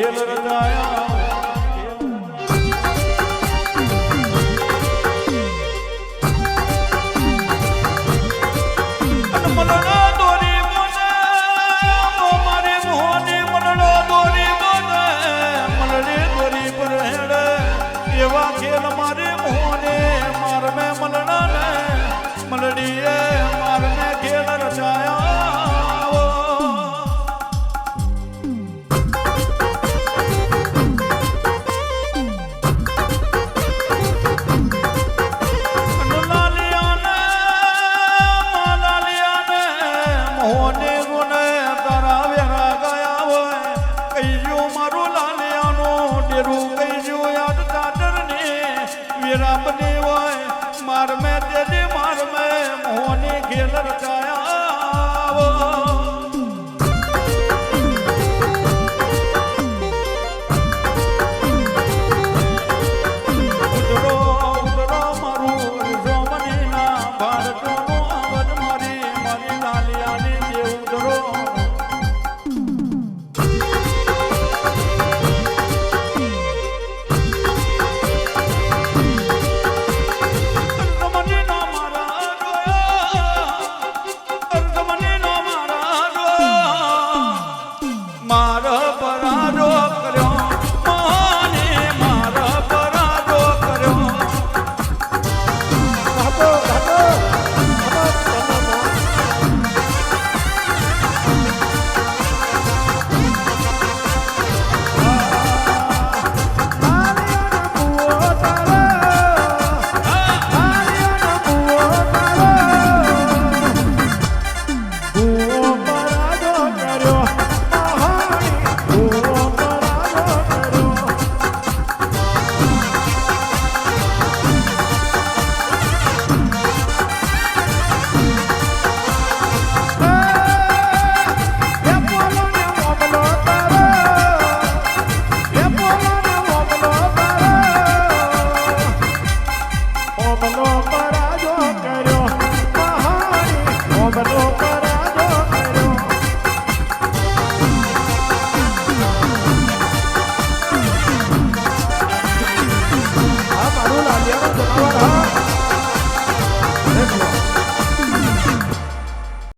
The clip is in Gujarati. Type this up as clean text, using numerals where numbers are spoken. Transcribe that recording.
ખેલ રચાયા એવા ખેલ મારે મોને માર મેં મલડા ને મલડીએ માર મેં ખેલ રચાયા મોને ગુને તારા વેરા ગયા હોય કહીજો મારું લાલિયાનો ડેરું કહીજો યાદ વીરાબની હોય માર મેં તેજી માર મેં મોહની ખેલ રચાયા